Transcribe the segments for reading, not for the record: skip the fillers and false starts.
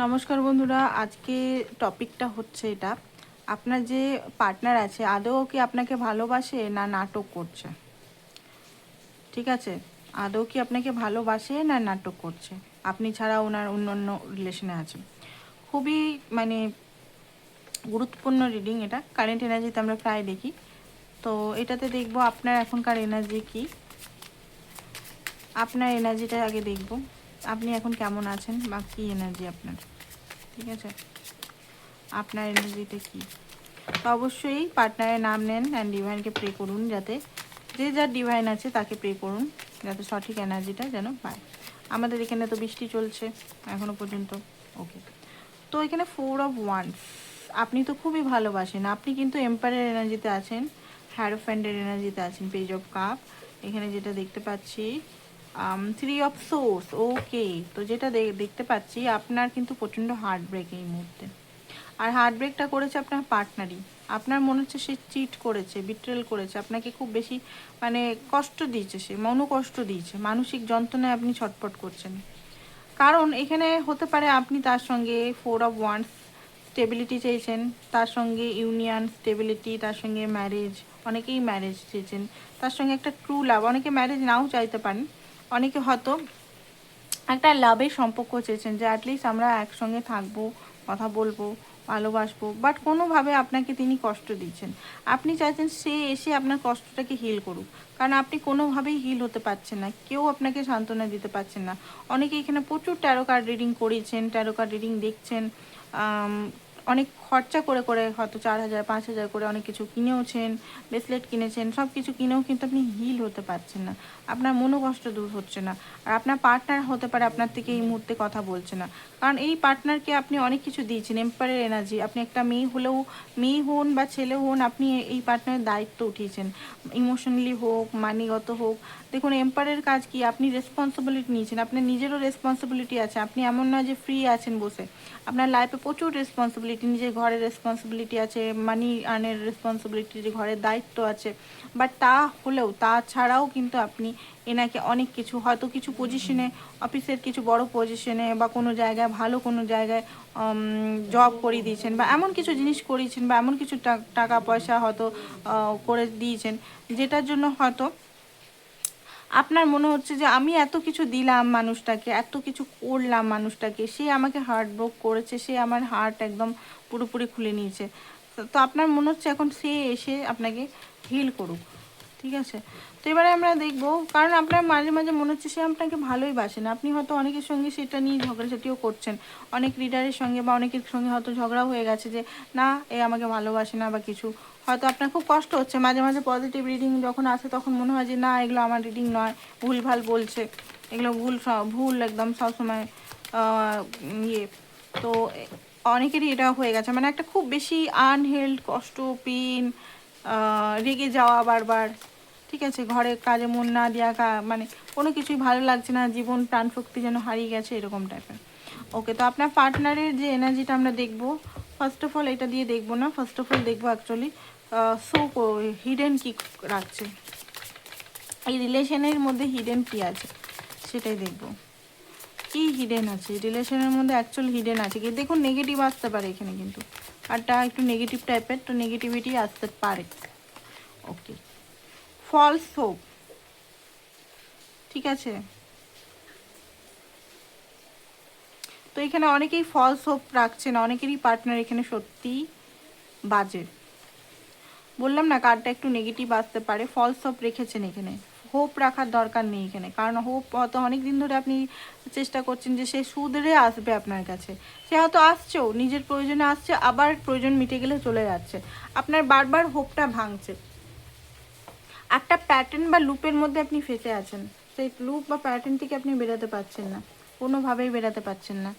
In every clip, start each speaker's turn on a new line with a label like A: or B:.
A: নমস্কার বন্ধুরা, আজকে টপিকটা হচ্ছে এটা, আপনার যে পার্টনার আছে আদৌ কি আপনাকে ভালোবাসে না নাটক করছে। ঠিক আছে, আদৌ কি আপনাকে ভালোবাসে না নাটক করছে, আপনি ছাড়া ওনার অন্য রিলেশনে আছে। খুবই মানে গুরুত্বপূর্ণ রিডিং এটা, কারেন্ট এনার্জিতে আমরা প্রায় দেখি। তো এটাতে দেখবো আপনার এখনকার এনার্জি কি, আপনার এনার্জিটা আগে দেখব, আপনি এখন কেমন আছেন বা কী এনার্জি আপনার। ঠিক আছে, আপনার এনার্জিটা কি। তো অবশ্যই পার্টনারের নাম নেন অ্যান্ড ডিভাইনকে প্রে করুন, যাতে যে যার ডিভাইন আছে তাকে প্রে করুন যাতে সঠিক এনার্জিটা যেন পায়। আমাদের এখানে তো বৃষ্টি চলছে এখনো পর্যন্ত। ওকে, তো এখানে 4 of Wands, আপনি তো খুবই ভালোবাসেন, আপনি কিন্তু এম্পায়ারের এনার্জিতে আছেন, হ্যারোফ্যান্ডের এনার্জিতে আছেন, পেজ অফ কাপ এখানে যেটা দেখতে পাচ্ছি, 3 of Swords। ওকে, তো যেটা দেখতে পাচ্ছি আপনার কিন্তু প্রচণ্ড হার্ট ব্রেক এই মুহূর্তে, আর হার্ট ব্রেকটা করেছে আপনার পার্টনারই। আপনার মনে হচ্ছে সে চিট করেছে, বিট্রেল করেছে, আপনাকে খুব বেশি মানে কষ্ট দিয়েছে, সে মনোকষ্ট দিয়েছে, মানসিক যন্ত্রণায় আপনি ছটফট করছেন। কারণ এখানে হতে পারে আপনি তার সঙ্গে 4 of Wands স্টেবিলিটি চেয়েছেন, তার সঙ্গে ইউনিয়ন স্টেবিলিটি, তার সঙ্গে ম্যারেজ, অনেকেই ম্যারেজ চেয়েছেন, তার সঙ্গে একটা ট্রু লাভ, অনেকে ম্যারেজ নাও চাইতে পারেন, অনেকে হয়তো একটা লাভের সম্পর্ক চেয়েছেন যে অ্যাটলিস্ট আমরা একসঙ্গে থাকবো, কথা বলবো, ভালোবাসবো, বাট কোনোভাবে আপনাকে তিনি কষ্ট দিচ্ছেন। আপনি চাইছেন সে এসে আপনার কষ্টটাকে হিল করুক, কারণ আপনি কোনোভাবেই হিল হতে পারছেন না, কেউ আপনাকে সান্ত্বনা দিতে পারছেন না। অনেকে এখানে প্রচুর ট্যারো কার্ড রিডিং করিয়েছেন, ট্যারো কার্ড রিডিং দেখছেন, অনেক খরচা করে করে হয়তো 4,000 5,000 করে অনেক কিছু কিনেওছেন, ব্রেসলেট কিনেছেন, সব কিছু কিনেও কিন্তু আপনি হিল হতে পারছেন না, আপনার মনোকষ্ট দূর হচ্ছে না। আর আপনার পার্টনার হতে পারে আপনার থেকে এই মুহূর্তে কথা বলছে না, কারণ এই পার্টনারকে আপনি অনেক কিছু দিয়েছেন, এম্পায়ারের এনার্জি, আপনি একটা মেয়ে হলেও, মেয়ে হন বা ছেলে হন, আপনি এই পার্টনারের দায়িত্ব উঠিয়েছেন, ইমোশনালি হোক, মানিগত হোক। দেখুন এম্পায়ারের কাজ কি, আপনি রেসপন্সিবিলিটি নিয়েছেন, আপনার নিজেরও রেসপন্সিবিলিটি আছে, আপনি এমন নয় যে ফ্রি আছেন বসে, আপনার লাইফে প্রচুর রেসপন্সিবিলিটি, নিজের ঘরের রেসপন্সিবিলিটি আছে, মানি আর্নের রেসপন্সিবিলিটি, যে ঘরের দায়িত্ব আছে। বাট তা হলেও, তাছাড়াও কিন্তু আপনি এনাকে অনেক কিছু, হয়তো কিছু পজিশনে, অফিসের কিছু বড় পজিশনে বা কোনো জায়গায়, ভালো কোনো জায়গায় জব করিয়ে দিয়েছেন, বা এমন কিছু জিনিস করিয়েছেন, বা এমন কিছু টাকা পয়সা হয়তো করে দিয়েছেন, যেটার জন্য হয়তো আপনার মনে হচ্ছে যে আমি এত কিছু দিলাম মানুষটাকে, এত কিছু করলাম মানুষটাকে, সে আমাকে হার্ট ব্রোক করেছে, সে আমার হার্ট একদম পুরোপুরি খুলে নিয়েছে। তো আপনার মনে হচ্ছে এখন সে এসে আপনাকে হিল করুক। ঠিক আছে, তো এবারে আমরা দেখব, কারণ আপনার মাঝে মাঝে মনে হচ্ছে সে আপনাকে ভালোই বাসে না, আপনি হয়তো অনেকের সঙ্গে সেটা নিয়ে ঝগড়াঝাটিও করছেন, অনেক রিডারের সঙ্গে বা অনেকের সঙ্গে হয়তো ঝগড়া হয়ে গেছে যে না এ আমাকে ভালোবাসে না বা কিছু, হয়তো আপনার খুব কষ্ট হচ্ছে। মাঝে মাঝে পজিটিভ রিডিং যখন আসে তখন মনে হয় যে না এগুলো আমার রিডিং নয়, ভুলভাল বলছে, এগুলো ভুল একদম সবসময় ইয়ে। তো অনেকেরই এটা হয়ে গেছে, মানে একটা খুব বেশি আনহেল্ড কষ্ট, পেন, রেগে যাওয়া বারবার। ঠিক আছে, ঘরে কাজে মন না দেওয়া, মানে কোনো কিছুই ভালো লাগছে না, জীবন প্রাণ শক্তি যেন হারিয়ে গেছে, এরকম টাইপের। ওকে, তো আপনার পার্টনারের যে এনার্জিটা আমরা দেখব, ফার্স্ট অফ অল এটা দিয়ে দেখবো না, ফার্স্ট অফ অল দেখবো অ্যাকচুয়ালি হিডেন কি রাখছে, এই রিলেশনের মধ্যে হিডেন কি আছে সেটাই দেখব, কি হিডেন আছে রিলেশনের মধ্যে, অ্যাকচুয়াল হিডেন আছে কি। দেখুন নেগেটিভ আসতে পারে এখানে, কিন্তু আরটা একটু নেগেটিভ টাইপের, তো নেগেটিভিটি আসতে পারে। ওকে, ফলস হোপ, ঠিক আছে, তো এখানে অনেকেই ফলস হোপ রাখছেন, অনেকেরই পার্টনার এখানে সত্যি বাজে। বললাম না কার্ডটা একটু নেগেটিভ আসতে পারে, ফলস হোপ রেখেছেন এখানে, হোপ রাখার দরকার নেই এখানে, কারণ হোপ হয়তো অনেক দিন ধরে আপনি চেষ্টা করছেন যে সে সুধরে আসবে আপনার কাছে, সে হয়তো আসছেও, নিজের প্রয়োজনে আসছে, আবার প্রয়োজন মিটে গেলে চলে যাচ্ছে, আপনার বারবার হোপটা ভাঙছে। একটা প্যাটার্ন বা লুপের মধ্যে আপনি ফেসে আছেন, সেই লুপ বা প্যাটার্ন থেকে আপনি বেরোতে পারছেন না, কোনোভাবেই বেরোতে পারছেন না।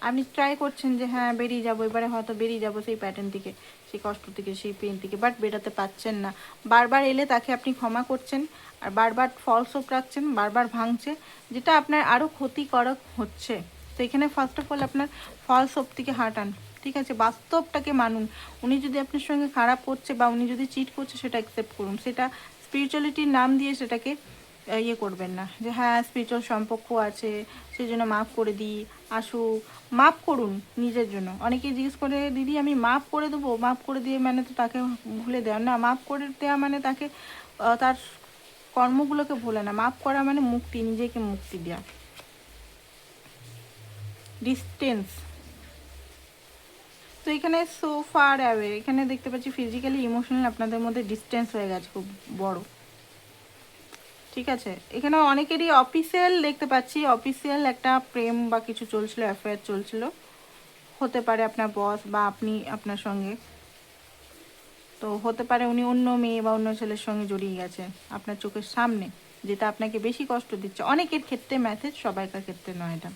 A: আপনি ট্রাই করছেন যে হ্যাঁ বেরিয়ে যাবো, এবারে হয়তো বেরিয়ে যাবো সেই প্যাটার্ন থেকে, সেই কষ্ট থেকে, সেই পেন থেকে, বাট বেরোতে পারছেন না। বারবার এলে তাকে আপনি ক্ষমা করছেন, আর বারবার ফলস হোপ রাখছেন, বারবার ভাঙছে, যেটা আপনার আরও ক্ষতিকারক হচ্ছে। তো এখানে ফার্স্ট অফ অল আপনার ফলস হোপ থেকে হাঁটান, ঠিক আছে, বাস্তবটাকে মানুন। উনি যদি আপনার সঙ্গে খারাপ করছে বা উনি যদি চিট করছে সেটা অ্যাকসেপ্ট করুন, সেটা স্পিরিচুয়ালিটির নাম দিয়ে সেটাকে ইয়ে করবেন না যে হ্যাঁ স্পিরিচুয়াল সম্পর্ক আছে সেই জন্য মাফ করে দিই, আসুক, মাপ করুন নিজের জন্য। অনেকেই জিজ্ঞেস করে দিদি আমি মাপ করে দেবো, মাপ করে দিয়ে মানে তো তাকে ভুলে দেওয়া না, মাপ করে দেওয়া মানে তাকে তার কর্মগুলোকে ভুলে না, মাপ করা মানে মুক্তি, নিজেকে মুক্তি দেওয়া। ডিস্টেন্স, তো এখানে সো ফার অ্যাওয়ে, এখানে দেখতে পাচ্ছি ফিজিক্যালি ইমোশনাল আপনাদের মধ্যে ডিস্টেন্স হয়ে গেছে খুব বড়, ঠিক আছে। এখানে অনেকেরই অফিসিয়াল দেখতে পাচ্ছি, অফিসিয়াল একটা প্রেম বা কিছু চলছিল, অ্যাফেয়ার চলছিল, হতে পারে আপনার বস বা আপনি আপনার সঙ্গে, তো হতে পারে উনি অন্য মেয়ে বা অন্য ছেলের সঙ্গে জড়িয়ে গেছে আপনার চোখের সামনে, যেটা আপনাকে বেশি কষ্ট দিচ্ছে। অনেকের ক্ষেত্রে ম্যাথেজ, সবাইকার ক্ষেত্রে নয় এটা।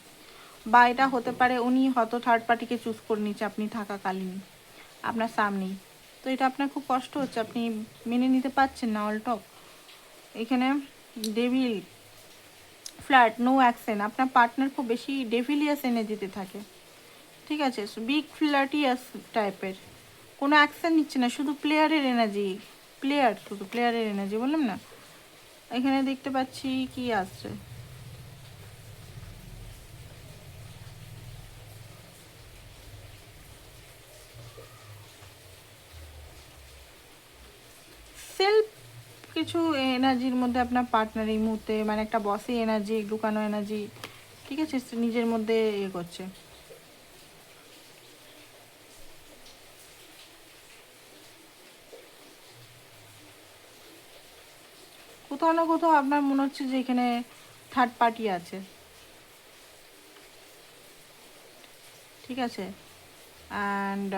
A: বা এটা হতে পারে উনি হয়তো থার্ড পার্টিকে চুজ করে নিচ্ছে আপনি থাকাকালীন আপনার সামনেই, তো এটা আপনার খুব কষ্ট হচ্ছে, আপনি মেনে নিতে পারছেন না অলটক। এখানে ডেভিল, ফ্ল্যাট, নো অ্যাকশন, আপনার পার্টনার খুব বেশি ডেভিলিয়াস এনার্জিতে থাকে, ঠিক আছে, বিগ ফ্ল্যাটিয়াস টাইপের, কোনো অ্যাকশন নিচ্ছে না, শুধু প্লেয়ারের এনার্জি, প্লেয়ার, শুধু প্লেয়ারের এনার্জি, বললাম না। এখানে দেখতে পাচ্ছি কি আসছে, সেলফ কিছু এনার্জির মধ্যে আপনার পার্টনার এই মুহূর্তে, মানে একটা বসে এনার্জি, লুকানো এনার্জি, ঠিক আছে, নিজের মধ্যে ইয়ে করছে। কোথাও না কোথাও আপনার মনে হচ্ছে যে এখানে থার্ড পার্টি আছে, ঠিক আছে। অ্যান্ড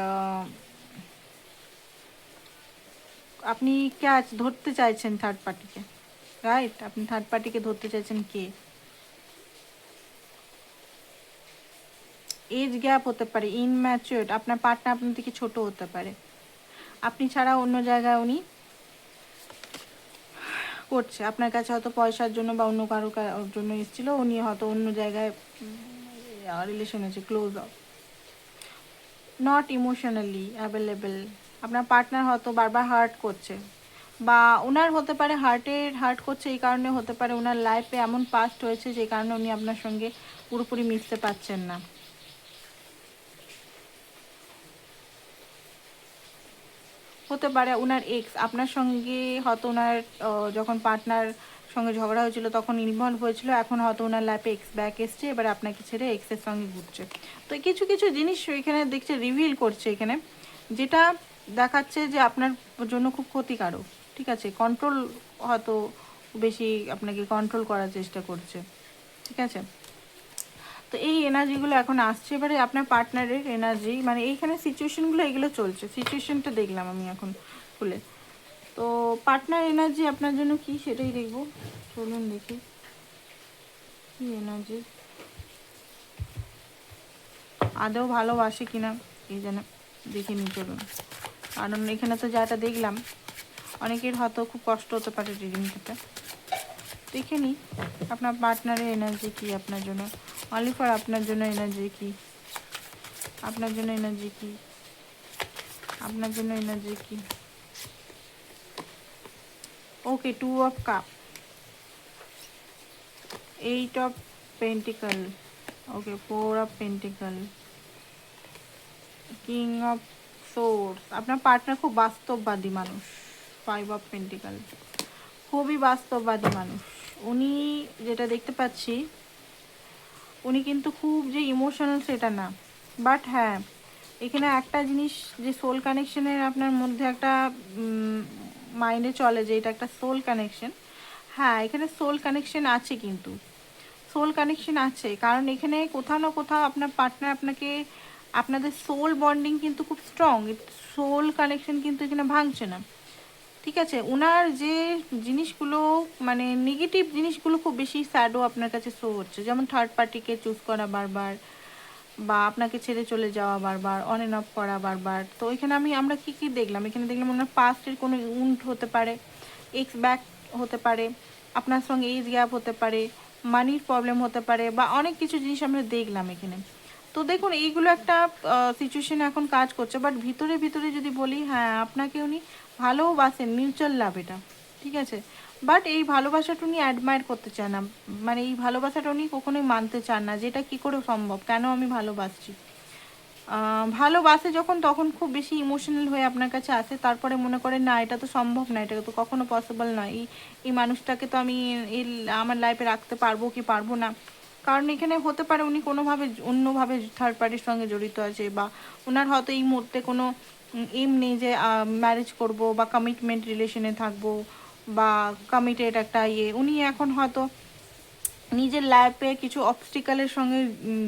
A: আপনি ক্যাচ ধরতে চাইছেন থার্ড পার্টিকে, রাইট, আপনি থার্ড পার্টিকে ধরতে চাইছেন। কে, এজ গ্যাপ হতে পারে, ইনম্যাচিওর, আপনার পার্টনার আপনার থেকে ছোট হতে পারে, আপনি ছাড়া অন্য জায়গায় উনি করছে, আপনার কাছে হয়তো পয়সার জন্য বা অন্য কারো জন্য এসেছিল, উনি হয়তো অন্য জায়গায় রিলেশন আছে, close up, not emotionally available, আপনার পার্টনার হয়তো বারবার হার্ট করছে, বা ওনার হতে পারে হার্ট করছে, এই কারণে হতে পারে ওনার লাইফে এমন পাস্ট হয়েছে যে কারণে উনি আপনার সঙ্গে পুরোপুরি মিশতে পারছেন না। হতে পারে ওনার এক্স আপনার সঙ্গে হয়তো ওনার যখন পার্টনার সঙ্গে ঝগড়া হয়েছিল তখন ইনভলভ হয়েছিল, এখন হয়তো ওনার লাইফে এক্স ব্যাক এসছে, এবার আপনাকে ছেড়ে এক্সের সঙ্গে ঘুরছে। তো কিছু কিছু জিনিস এখানে দেখছে, রিভিল করছে এখানে, যেটা দেখাচ্ছে যে আপনার জন্য খুব ক্ষতিকারক, ঠিক আছে, কন্ট্রোল হয়তো বেশি আপনাকে কন্ট্রোল করার চেষ্টা করছে, ঠিক আছে। তো এই এনার্জিগুলো এখন আসছে, এবারে আপনার পার্টনারের এনার্জি, মানে এইখানে সিচুয়েশনগুলো এগুলো চলছে, সিচুয়েশনটা দেখলাম আমি এখন খুলে। তো পার্টনার এনার্জি আপনার জন্য কি সেটাই দেখবো, চলুন দেখি কি এনার্জি, আদৌ ভালোবাসে কিনা এই যেন দেখে নিই, চলুন। কারণ এখানে তো যাটা দেখলাম অনেকের হয়তো খুব কষ্ট হতে পারে রিডিংটা, দেখে নিই আপনার পার্টনারের এনার্জি কি আপনার জন্য, অনলি ফর আপনার জন্য এনার্জি কি, আপনার জন্য এনার্জি কি, আপনার জন্য এনার্জি কি। ওকে, 2 of cup, 8 of pentacle, okay, 4 of pentacle, king of swords, আপনার পার্টনার খুব বাস্তববাদী মানুষ, 5 অফ পেন্টিকল, খুবই বাস্তববাদী মানুষ উনি, যেটা দেখতে পাচ্ছি উনি কিন্তু খুব যে ইমোশনাল সেটা না, বাট হ্যাঁ এখানে একটা জিনিস যে সোল কানেকশনের আপনার মধ্যে একটা মাইন্ডে চলে যে এটা একটা সোল কানেকশন, হ্যাঁ এখানে সোল কানেকশন আছে, কিন্তু সোল কানেকশন আছে, কারণ এখানে কোথাও না কোথাও আপনার পার্টনার আপনাকে, আপনাদের সোল বন্ডিং কিন্তু খুব স্ট্রং, সোল কানেকশন কিন্তু এখানে ভাঙছে না, ঠিক আছে। ওনার যে জিনিসগুলো মানে নেগেটিভ জিনিসগুলো খুব বেশি স্যাডও আপনার কাছে শো হচ্ছে, যেমন থার্ড পার্টিকে চুজ করা বারবার, বা আপনাকে ছেড়ে চলে যাওয়া বারবার, অন অ্যান্ড অফ করা বারবার। তো এখানে আমরা কি কি দেখলাম, এখানে দেখলাম ওনার পাস্টের কোনো উন্ট হতে পারে, এক্স ব্যাক হতে পারে, আপনার সঙ্গে এজ গ্যাপ হতে পারে, মানির প্রবলেম হতে পারে, বা অনেক কিছু জিনিস আমরা দেখলাম এখানে। তো দেখুন এইগুলো একটা সিচুয়েশন এখন কাজ করছে, বাট ভিতরে ভিতরে যদি বলি হ্যাঁ আপনাকে উনি ভালোবাসেন, মিউচুয়াল লাভ এটা, ঠিক আছে, বাট এই ভালোবাসাটা উনি অ্যাডমায়ার করতে চান না, মানে এই ভালোবাসাটা উনি কখনোই মানতে চান না, যেটা কি করে সম্ভব, কেন আমি ভালোবাসছি। ভালোবাসে যখন, তখন খুব বেশি ইমোশনাল হয়ে আপনার কাছে আসে, তারপরে মনে করেন না এটা তো সম্ভব না, এটা তো কখনো পসিবল নয়, এই মানুষটাকে তো আমি এই আমার লাইফে রাখতে পারবো কি পারবো না। কারণ এখানে হতে পারে উনি কোনোভাবে অন্যভাবে থার্ড পার্টির সঙ্গে জড়িত আছে, বা ওনার হয়তো এই মুহূর্তে কোনো এম নেই যে ম্যারেজ করব বা কমিটমেন্ট রিলেশনে থাকবো বা কমিটেড একটা উনি এখন হয়তো নিজের লাইফে কিছু অবস্টিকালের সঙ্গে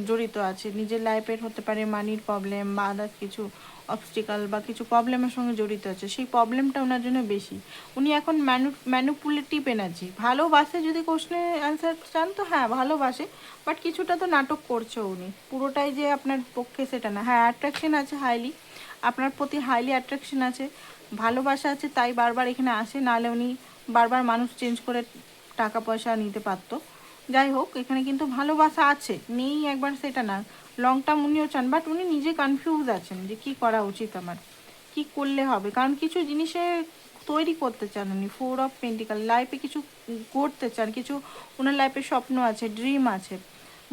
A: জড়িত আছে, নিজের লাইফের হতে পারে মানির প্রবলেম বা আদার্স কিছু অবস্টিকাল বা কিছু প্রবলেমের সঙ্গে জড়িত আছে, সেই প্রবলেমটা ওনার জন্য বেশি। উনি এখন ম্যানুপুলেটিভ এনার্জি। ভালোবাসে যদি কোশ্চেনের অ্যান্সার চান তো হ্যাঁ ভালোবাসে, বাট কিছুটা তো নাটক করছে উনি, পুরোটাই যে আপনার পক্ষে সেটা না। হ্যাঁ অ্যাট্রাকশন আছে হাইলি, আপনার প্রতি হাইলি অ্যাট্রাকশন আছে, ভালোবাসা আছে, তাই বারবার এখানে আসে, নাহলে উনি বারবার মানুষ চেঞ্জ করে টাকা পয়সা নিতে পারতো। যাই হোক এখানে কিন্তু ভালোবাসা আছে, নেই একবার সেটা না, লং টার্ম উনিও চান, বাট উনি নিজে কনফিউজ আছেন যে কি করা উচিত আমার, কি করলে হবে। কারণ কিছু জিনিসে তৈরি করতে চান উনি, 4 অফ পেন্টিকাল, লাইফে কিছু করতে চান, কিছু ওনার লাইফে স্বপ্ন আছে, ড্রিম আছে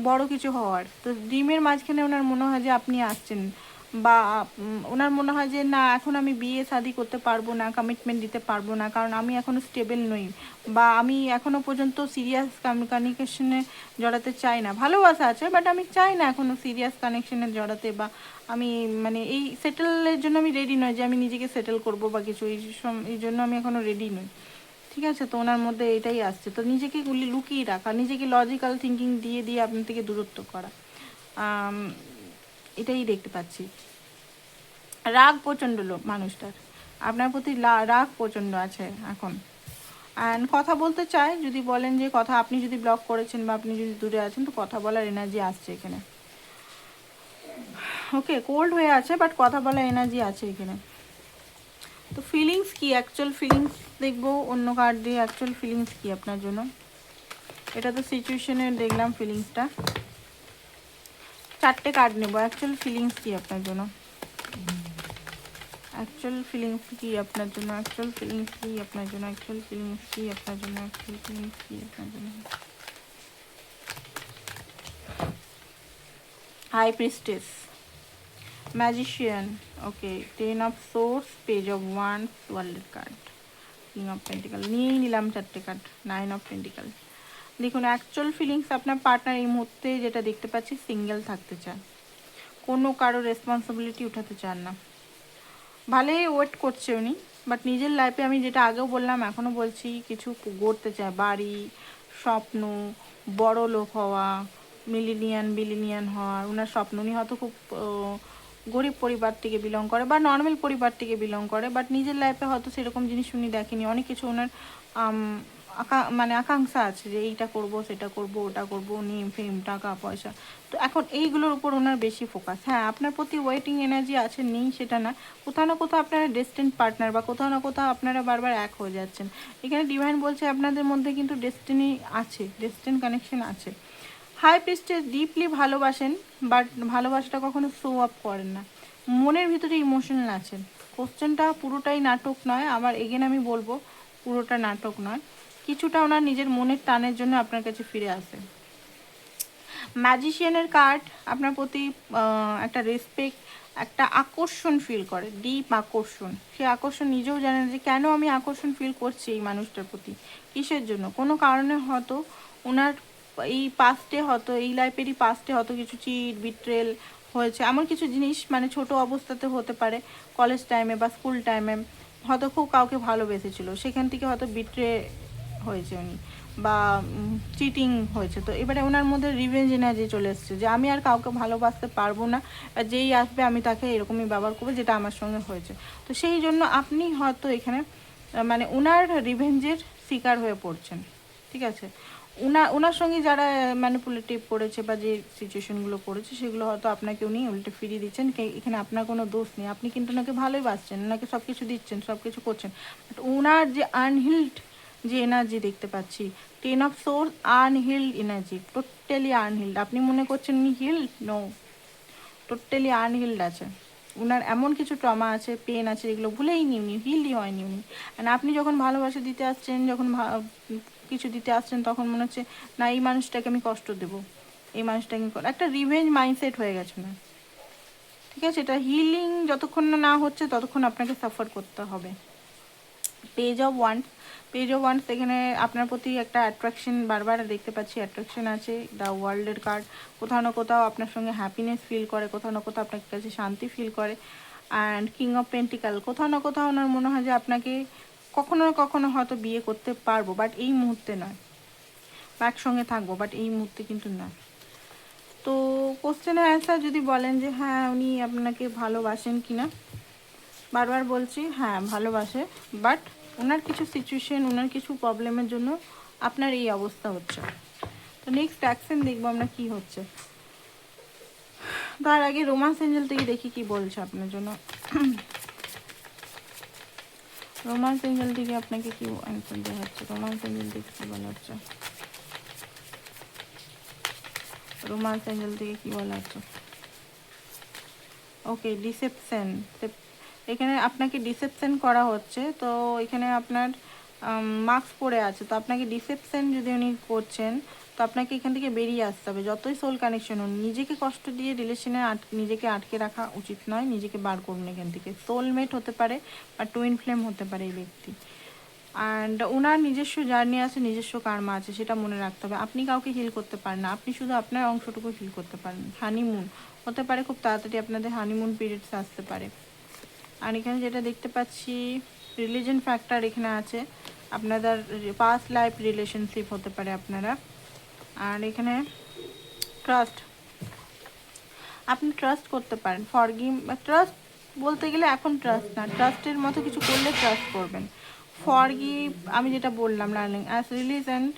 A: বড় কিছু হওয়ার। তো ড্রিমের মাঝখানে ওনার মনে হয় যে আপনি আসছেন, বা ওনার মনে হয় যে না এখন আমি বিয়ে শাদি করতে পারবো না, কমিটমেন্ট দিতে পারবো না, কারণ আমি এখনও স্টেবল নই, বা আমি এখনও পর্যন্ত সিরিয়াস কমিউনিকেশনে জড়াতে চাই না। ভালোবাসা আছে বাট আমি চাই না এখনও সিরিয়াস কানেকশনে জড়াতে, বা আমি মানে এই সেটেলের জন্য আমি রেডি নই, যে আমি নিজেকে সেটেল করব বা কিছু, এই জন্য আমি এখনও রেডি নই। ঠিক আছে, তো ওনার মধ্যে এটাই আসছে, তো নিজেকে লুকিয়ে রাখা, নিজেকে লজিক্যাল থিঙ্কিং দিয়ে দিয়ে আপনার থেকে দূরত্ব করা, এটাই দেখতে পাচ্ছি। রাগ প্রচণ্ড মানুষটার আপনার প্রতি, রাগ প্রচণ্ড আছে এখন। অ্যান্ড কথা বলতে চায়, যদি বলেন যে কথা, আপনি যদি ব্লক করেছেন বা আপনি যদি দূরে আছেন, তো কথা বলার এনার্জি আসছে এখানে। ওকে কোল্ড হয়ে আছে বাট কথা বলার এনার্জি আছে এখানে। তো ফিলিংস কি, অ্যাকচুয়াল ফিলিংস দেখবো অন্য কার্ড দিয়ে, অ্যাকচুয়াল ফিলিংস কি আপনার জন্য। এটা তো সিচুয়েশনে দেখলাম ফিলিংসটা, 4টে কার্ড নেবো, অ্যাকচুয়াল ফিলিংস কি আপনার জন্য, অ্যাকচুয়াল ফিলিংস কি আপনার জন্য, অ্যাকচুয়াল ফিলিংস কি আপনার জন্য, অ্যাকচুয়াল ফিলিংস কি আপনার জন্য, অ্যাকচুয়াল ফিলিংস কি আপনার জন্য। High priestess, magician, okay 10 of swords, page of wands, world card, king of pentacles, নিয়েই নিলাম 4টে কার্ড, 9 অফ পেন্টিকাল। দেখুন অ্যাকচুয়াল ফিলিংস, আপনার পার্টনার এই মুহূর্তে যেটা দেখতে পাচ্ছি সিঙ্গেল থাকতে চান, কোনো কারো রেসপন্সিবিলিটি উঠাতে চান না, ভালোই ওয়েট করছে উনি, বাট নিজের লাইফে আমি যেটা আগেও বললাম এখনও বলছি, কিছু গড়তে চায়, বাড়ি, স্বপ্ন, বড় লোক হওয়া, বিলিনিয়ান হওয়ার ওনার স্বপ্ন। উনি হয়তো খুব গরিব পরিবার থেকে বিলং করে বা নর্মাল পরিবার থেকে বিলং করে, বাট নিজের লাইফে হয়তো সেরকম জিনিস উনি দেখেনি, অনেক কিছু ওনার মানে আকাঙ্ক্ষা আছে যে এইটা করব, সেটা করব, ওটা করব, নেম ফেম, টাকা পয়সা, তো এখন এইগুলোর উপর ওনার বেশি ফোকাস। হ্যাঁ আপনার প্রতি ওয়েটিং এনার্জি আছে, নেই সেটা না, কোথাও না কোথাও আপনারা ডেস্টিন পার্টনার, বা কোথাও না কোথাও আপনারা বারবার এক হয়ে যাচ্ছেন। এখানে ডিভাইন বলছে আপনাদের মধ্যে কিন্তু ডেস্টিনি আছে, ডেস্টিন কানেকশন আছে। হাই প্রিস্টেস ডিপলি ভালোবাসেন, বাট ভালোবাসাটা কখনো শো আপ করেন না, মনের ভিতরে ইমোশনাল আছেন। কোশ্চেনটা পুরোটাই নাটক নয়, আবার এগেন আমি বলবো পুরোটা নাটক নয়, কিছুটা ওনার নিজের মনের টানের জন্য আপনার কাছে ফিরে আসে। ম্যাজিশিয়ানের কার্ড আপনার প্রতি একটা রেসপেক্ট, একটা আকর্ষণ ফিল করে, ডিপ আকর্ষণ, সেই আকর্ষণ নিজেও জানেন যে কেন আমি আকর্ষণ ফিল করছি এই মানুষটার প্রতি, কিসের জন্য, কোনো কারণে হয়তো ওনার এই পাস্টে, হয়তো এই লাইফেরই পাস্টে হয়তো কিছু চিট বিট্রেল হয়েছে, এমন কিছু জিনিস, মানে ছোট অবস্থাতে হতে পারে, কলেজ টাইমে বা স্কুল টাইমে হয়তো খুব কাউকে ভালোবেসেছিল, সেখান থেকে হয়তো বিট্রে হয়েছে উনি, বা চিটিং হয়েছে, তো এবারে ওনার মধ্যে রিভেঞ্জ এনার্জি চলে এসছে যে আমি আর কাউকে ভালোবাসতে পারবো না, আর যেই আসবে আমি তাকে এরকমই ব্যবহার করবো যেটা আমার সঙ্গে হয়েছে। তো সেই জন্য আপনি হয়তো এখানে মানে ওনার রিভেঞ্জের শিকার হয়ে পড়ছেন। ঠিক আছে, ওনার সঙ্গে যারা ম্যানিপুলেটিভ করেছে বা যে সিচুয়েশনগুলো করেছে সেগুলো হয়তো আপনাকে উনি উল্টে ফিরিয়ে দিচ্ছেন, এখানে আপনার কোনো দোষ নেই, আপনি কিন্তু ওনাকে ভালোই বাসছেন, ওনাকে সব কিছু দিচ্ছেন, সব কিছু করছেন, বাট ওনার যে আনহিল্ড যে এনার্জি দেখতে পাচ্ছি, 10 অফ সোর্স, আনহিল্ড এনার্জি, টোটালি আনহিল্ড, আপনি মনে করছেন উনি হিল্ড, নো, টোটালি আনহিল্ড আছে। ওনার এমন কিছু ট্রমা আছে, পেন আছে, যেগুলো ভুলেই নি উনি, হিলই হয়নি উনি। অ্যান্ড আপনি যখন ভালোবাসা দিতে আসছেন, যখন কিছু দিতে আসছেন, তখন মনে হচ্ছে না এই মানুষটাকে আমি কষ্ট দেবো, এই মানুষটাকে একটা রিভেঞ্জ মাইন্ডসেট হয়ে গেছে না, ঠিক আছে। এটা হিলিং যতক্ষণ না হচ্ছে ততক্ষণ আপনাকে সাফার করতে হবে। Page of once, page of once, এখানে আপনার প্রতি একটা অ্যাট্রাকশন বারবার দেখতে পাচ্ছি, অ্যাট্রাকশন আছে। দ্য ওয়ার্ল্ডের কার্ড, কোথাও না কোথাও আপনার সঙ্গে হ্যাপিনেস ফিল করে, কোথাও না কোথাও আপনার কাছে শান্তি ফিল করে। অ্যান্ড কিং অফ পেন্টিকাল, কোথাও না কোথাও ওনার মনে হয় যে আপনাকে কখনো না কখনো হয়তো বিয়ে করতে পারবো, বাট এই মুহূর্তে নয়, বা একসঙ্গে থাকবো, বাট এই মুহূর্তে কিন্তু নয়। তো কোশ্চেনের অ্যান্সার যদি বলেন যে হ্যাঁ উনি আপনাকে ভালোবাসেন কি না, বারবার বলছি হ্যাঁ ভালোবাসে, বাট ওনার কিছু সিচুয়েশন, ওনার কিছু প্রবলেমের জন্য আপনার এই অবস্থা হচ্ছে। তো নেক্সট অ্যাকশন দেখবো আমরা কি হচ্ছে। তার আগে রোমান্স এঞ্জেল থেকে দেখি কি বলছে আপনার জন্য। রোমান্স এঞ্জেল থেকে আপনাকে কি অ্যান্সার দেওয়া হচ্ছে, রোমান্স এঞ্জেল থেকে কি বলা হচ্ছে, রোমান্স এঞ্জেল থেকে কি বলা হচ্ছে। ওকে, ডিসেপশন, এখানে আপনাকে ডিসেপশন করা হচ্ছে। তো এখানে আপনার মার্কস পড়ে আছে, তো আপনাকে ডিসেপশন যদি উনি করছেন, তো আপনাকে এখান থেকে বেরিয়ে আসতে হবে। যতই সোল কানেকশন হন, নিজেকে কষ্ট দিয়ে রিলেশনে নিজেকে আটকে রাখা উচিত নয়, নিজেকে বার করুন এখান থেকে। সোলমেট হতে পারে বা টুইন ফ্লেম হতে পারে এই ব্যক্তি। অ্যান্ড ওনার নিজস্ব জার্নি আছে, নিজস্ব কার্মা আছে, সেটা মনে রাখতে হবে। আপনি কাউকে হিল করতে পারেন না, আপনি শুধু আপনার অংশটুকু হিল করতে পারেন। হানিমুন হতে পারে, খুব তাড়াতাড়ি আপনাদের হানিমুন পিরিয়ডস আসতে পারে। আর এখানে যেটা দেখতে পাচ্ছি, রিলিজন ফ্যাক্টর এখানে আছে, আপনাদের পাস্ট লাইফ রিলেশনশিপ হতে পারে আপনারা। আর এখানে ট্রাস্ট, আপনি ট্রাস্ট করতে পারেন, ফরগিভ, ট্রাস্ট বলতে গেলে এখন ট্রাস্ট না, ট্রাস্টের মতো কিছু করলে ট্রাস্ট করবেন। ফরগিভ, আমি যেটা বললাম, লার্নিং অ্যাজ রিলিজ, অ্যান্ড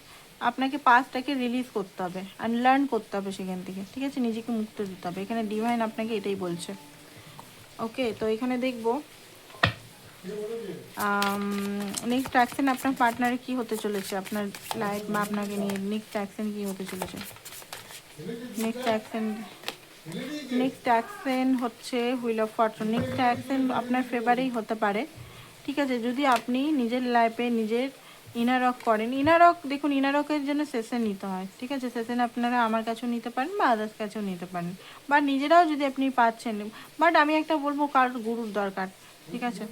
A: আপনাকে পাস্টটাকে রিলিজ করতে হবে, অ্যান্ড লার্ন করতে হবে সেখান থেকে, ঠিক আছে, নিজেকে মুক্ত দিতে হবে। এখানে ডিভাইন আপনাকে এটাই বলছে। ওকে, তো এখানে দেখবো নেক্সট অ্যাকশন আপনার পার্টনারে কি হতে চলেছে, আপনার লাইফ বা আপনাকে নিয়ে নেক্সট অ্যাকশন কি হতে চলেছে। নেক্সট অ্যাকশন হচ্ছে wheel of Fortune. Next action আপনার ফেভারেই হতে পারে, ঠিক আছে, যদি আপনি নিজের লাইফে নিজের ইনারক করেন। ইনারক দেখুন, ইনারকের জন্য সেশন নিতে হয়, ঠিক আছে, সেশন আপনারা আমার কাছেও নিতে পারেন বা আদার্স কাছেও নিতে পারেন, বা নিজেরাও যদি আপনি পাচ্ছেন। বাট আমি একটা বলবো, কারোর গুরুর দরকার, ঠিক আছে,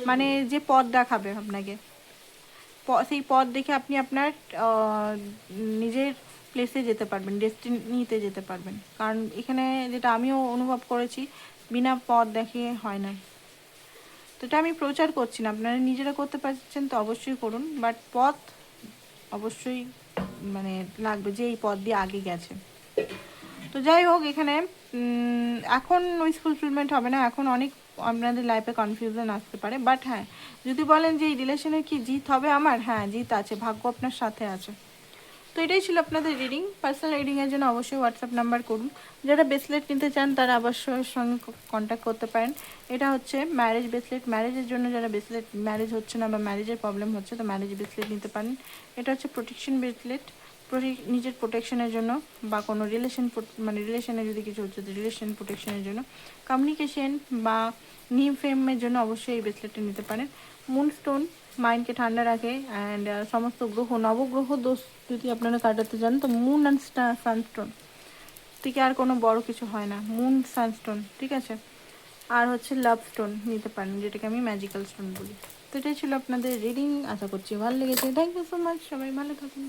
A: মানে যে পথ দেখাবে আপনাকে, সেই পথ দেখে আপনি আপনার নিজের প্লেসে যেতে পারবেন, ডেস্টিনিতে যেতে পারবেন। কারণ এখানে যেটা আমিও অনুভব করেছি, বিনা পথ দেখে হয় না। তো এটা আমি প্রচার করছি না, আপনারা নিজেরা করতে পারছেন তো অবশ্যই করুন, বাট পথ অবশ্যই মানে লাগবে যে এই পথ দিয়ে আগে গেছে। তো যাই হোক, এখানে এখন উইশ ফুলফিলমেন্ট হবে না, এখন অনেক আপনাদের লাইফে কনফিউশন আসতে পারে। বাট হ্যাঁ, যদি বলেন যে এই রিলেশনের কি জিত হবে আমার, হ্যাঁ জিত আছে, ভাগ্য আপনার সাথে আছে। তো এটাই ছিল আপনাদের রিডিং। পার্সোনাল রিডিংয়ের জন্য অবশ্যই হোয়াটসঅ্যাপ নাম্বার করুন। যারা ব্রেসলেট নিতে চান তারা অবশ্যই সঙ্গে কন্ট্যাক্ট করতে পারেন। এটা হচ্ছে ম্যারেজ ব্রেসলেট, ম্যারেজের জন্য যারা ব্রেসলেট, ম্যারেজ হচ্ছে না বা ম্যারেজের প্রবলেম হচ্ছে, তো ম্যারেজ ব্রেসলেট নিতে পারেন। এটা হচ্ছে প্রোটেকশন ব্রেসলেট, নিজের প্রোটেকশনের জন্য, বা কোনো রিলেশন, মানে রিলেশনে যদি কিছু হচ্ছে রিলেশন প্রোটেকশনের জন্য, কমিউনিকেশন বা নিউ ফেমের জন্য অবশ্যই এই ব্রেসলেটটা নিতে পারেন। মুনস্টোন মাইন্ডকে ঠান্ডা রাখে, অ্যান্ড সমস্ত গ্রহ, নবগ্রহ দোষ যদি আপনারা কাটাতে চান, তো মুন অ্যান্ড সানস্টোন থেকে আর কোনো বড় কিছু হয় না, মুন সানস্টোন, ঠিক আছে। আর হচ্ছে লাভ স্টোন নিতে পারেন, যেটাকে আমি ম্যাজিক্যাল স্টোন বলি। তো এটাই ছিল আপনাদের রিডিং, আশা করছি ভালো লেগেছে। থ্যাংক ইউ সো মাচ, সবাই ভালো থাকুন।